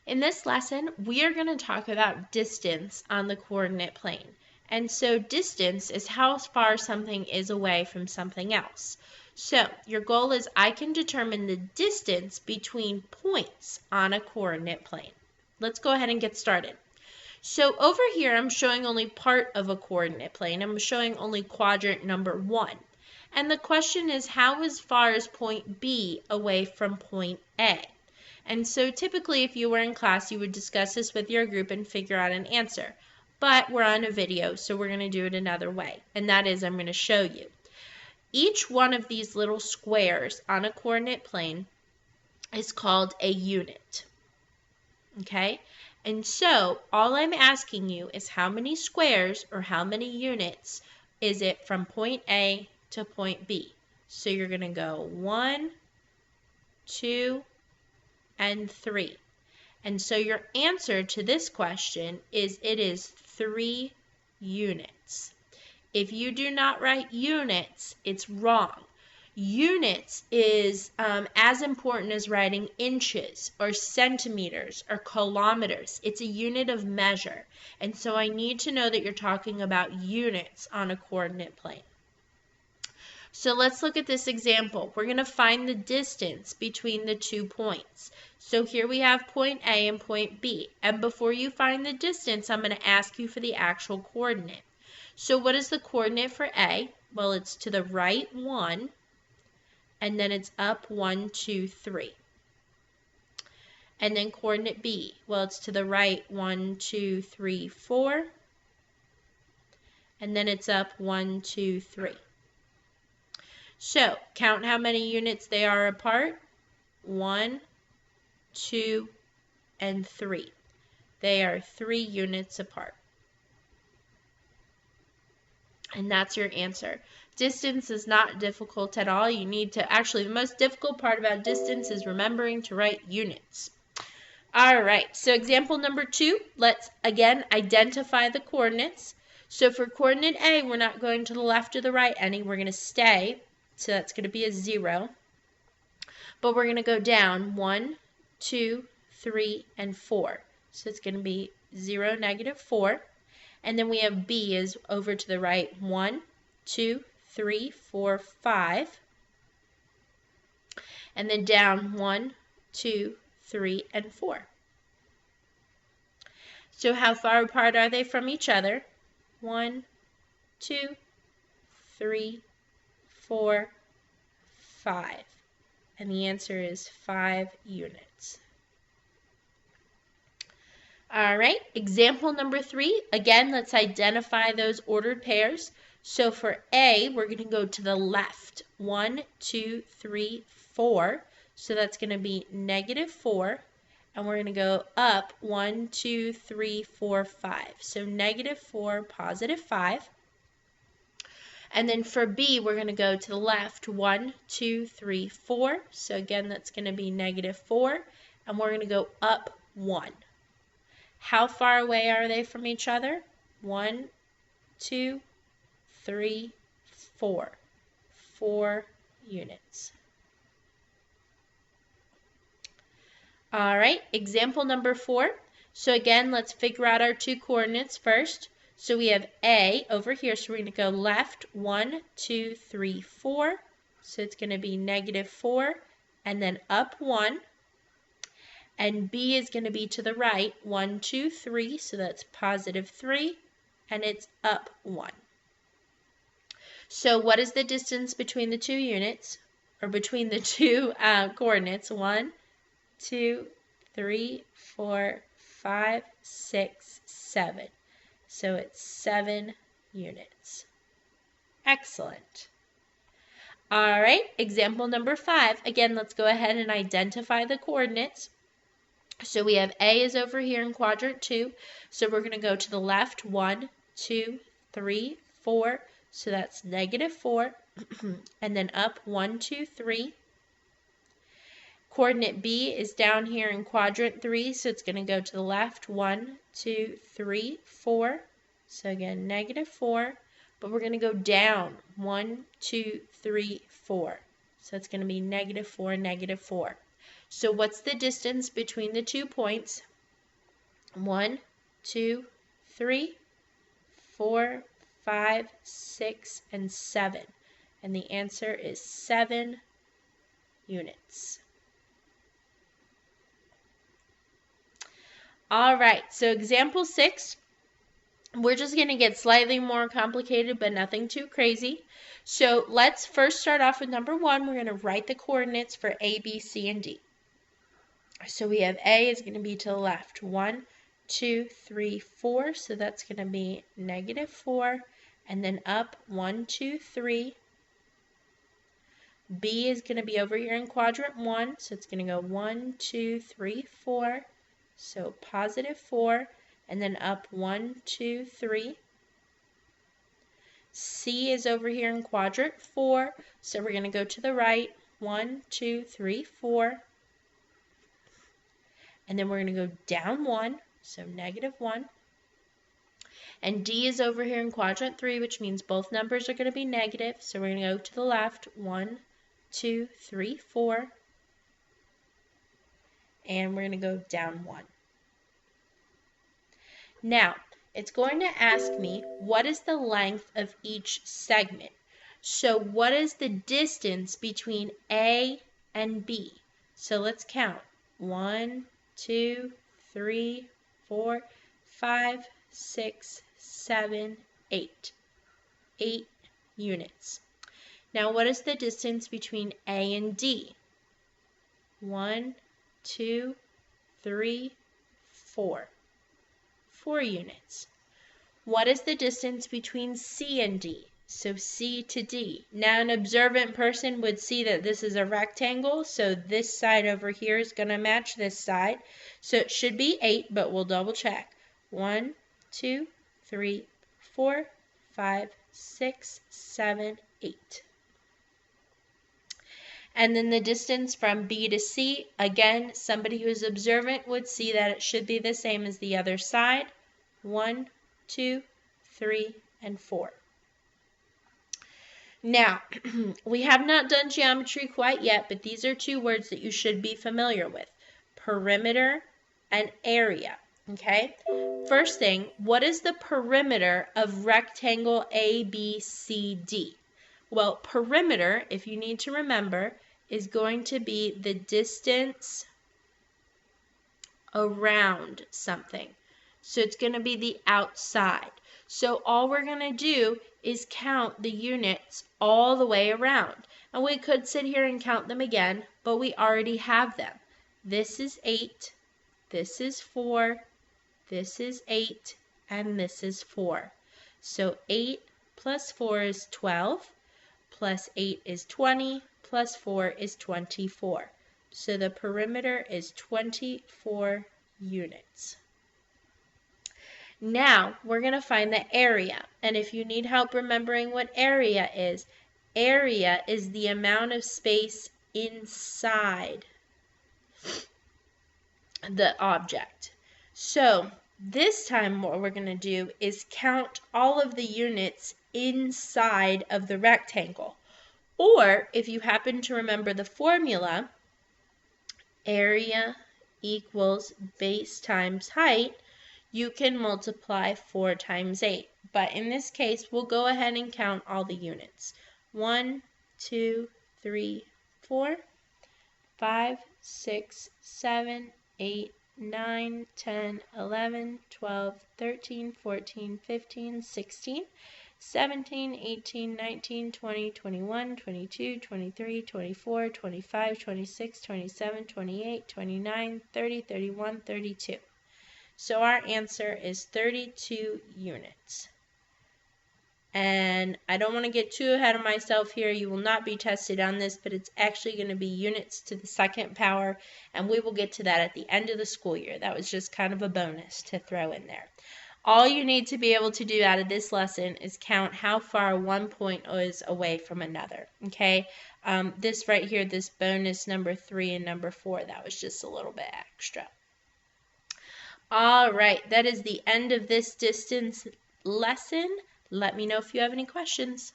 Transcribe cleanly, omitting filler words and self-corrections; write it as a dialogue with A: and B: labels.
A: In this lesson, we are going to talk about distance on the coordinate plane. And so distance is how far something is away from something else. So your goal is I can determine the distance between points on a coordinate plane. Let's go ahead and get started. So over here, I'm showing only part of a coordinate plane. I'm showing only quadrant number 1. And the question is, how far is point B away from point A? And so typically if you were in class, you would discuss this with your group and figure out an answer. But we're on a video, so we're going to do it another way. And that is, I'm going to show you. Each one of these little squares on a coordinate plane is called a unit. Okay? And so all I'm asking you is how many squares or how many units is it from point A to point B? So you're going to go 1, 2, and 3. And so your answer to this question is it is 3 units. If you do not write units, it's wrong. Units is as important as writing inches or centimeters or kilometers. It's a unit of measure. And so I need to know that you're talking about units on a coordinate plane. So let's look at this example. We're going to find the distance between the 2 points. So here we have point A and point B. And before you find the distance, I'm going to ask you for the actual coordinate. So what is the coordinate for A? Well, it's to the right 1, and then it's up 1, 2, 3. And then coordinate B, well, it's to the right 1, 2, 3, 4, and then it's up 1, 2, 3. So, count how many units they are apart. 1, 2, and 3. They are 3 units apart. And that's your answer. Distance is not difficult at all. You need to, actually, the most difficult part about distance is remembering to write units. All right, so example number 2, let's again identify the coordinates. So for coordinate A, we're not going to the left or the right any. We're going to stay. So that's going to be a 0. But we're going to go down 1, 2, 3, and 4. So it's going to be 0, -4. And then we have B is over to the right 1, 2, 3, 4, 5. And then down 1, 2, 3, and 4. So how far apart are they from each other? 1, 2, 3, 4, 5. And the answer is 5 units. All right, example number 3. Again, let's identify those ordered pairs. So for A, we're going to go to the left. 1, 2, 3, 4. So that's going to be -4. And we're going to go up 1, 2, 3, 4, 5. So -4, +5. And then for B, we're going to go to the left, 1, 2, 3, 4. So again, that's going to be -4. And we're going to go up 1. How far away are they from each other? 1, 2, 3, 4. 4 units. All right, example number 4. So again, let's figure out our 2 coordinates first. So we have A over here, so we're going to go left 1, 2, 3, 4. So it's going to be -4 and then up 1. And B is going to be to the right 1, 2, 3. So that's +3 and it's up 1. So what is the distance between the 2 units or between the 2 coordinates? 1, 2, 3, 4, 5, 6, 7. So it's 7 units. Excellent. All right, example number 5. Again, let's go ahead and identify the coordinates. So we have A is over here in quadrant 2. So we're going to go to the left 1, 2, 3, 4. So that's -4. And then up 1, 2, 3. Coordinate B is down here in quadrant 3, so it's going to go to the left 1, 2, 3, 4. So again, -4, but we're going to go down 1, 2, 3, 4. So it's going to be -4, -4. So what's the distance between the 2 points? 1, 2, 3, 4, 5, 6, and 7. And the answer is 7 units. All right, so example 6, we're just going to get slightly more complicated, but nothing too crazy. So let's first start off with number 1. We're going to write the coordinates for A, B, C, and D. So we have A is going to be to the left, 1, 2, 3, 4. So that's going to be -4, and then up 1, 2, 3. B is going to be over here in quadrant 1, so it's going to go 1, 2, 3, 4. So +4, and then up 1, 2, 3. C is over here in quadrant 4, so we're going to go to the right, 1, 2, 3, 4. And then we're going to go down 1, so -1. And D is over here in quadrant 3, which means both numbers are going to be negative, so we're going to go to the left, 1, 2, 3, 4. And we're going to go down 1. Now, it's going to ask me, what is the length of each segment? So what is the distance between A and B? So let's count. 1, 2, 3, 4, 5, 6, 7, 8. 8 units. Now, what is the distance between A and D? 1, 2, 3, 4. 4 units. What is the distance between C and D? So C to D. Now an observant person would see that this is a rectangle, so this side over here is going to match this side. So it should be 8, but we'll double check. 1, 2, 3, 4, 5, 6, 7, 8. And then the distance from B to C, again, somebody who is observant would see that it should be the same as the other side. 1, 2, 3, and 4. Now, we have not done geometry quite yet, but these are 2 words that you should be familiar with. Perimeter and area, okay? First thing, what is the perimeter of rectangle ABCD? Well, perimeter, if you need to remember, is going to be the distance around something. So it's going to be the outside. So all we're going to do is count the units all the way around. And we could sit here and count them again, but we already have them. This is 8, this is 4, this is 8, and this is 4. So 8 plus 4 is 12, plus 8 is 20, plus 4 is 24. So the perimeter is 24 units. Now we're going to find the area. And if you need help remembering what area is the amount of space inside the object. So this time what we're going to do is count all of the units inside of the rectangle. Or if you happen to remember the formula, area equals base times height, you can multiply 4 times 8. But in this case, we'll go ahead and count all the units. 1, 2, 3, 4, 5, 6, 7, 8, 9, 10, 11, 12, 13, 14, 15, 16, 17, 18, 19, 20, 21, 22, 23, 24, 25, 26, 27, 28, 29, 30, 31, 32. So our answer is 32 units. And I don't want to get too ahead of myself here. You will not be tested on this, but it's actually going to be units to the 2nd power, and we will get to that at the end of the school year. That was just kind of a bonus to throw in there. All you need to be able to do out of this lesson is count how far one point is away from another, okay? This right here, this bonus number 3 and number 4, that was just a little bit extra. All right, that is the end of this distance lesson. Let me know if you have any questions.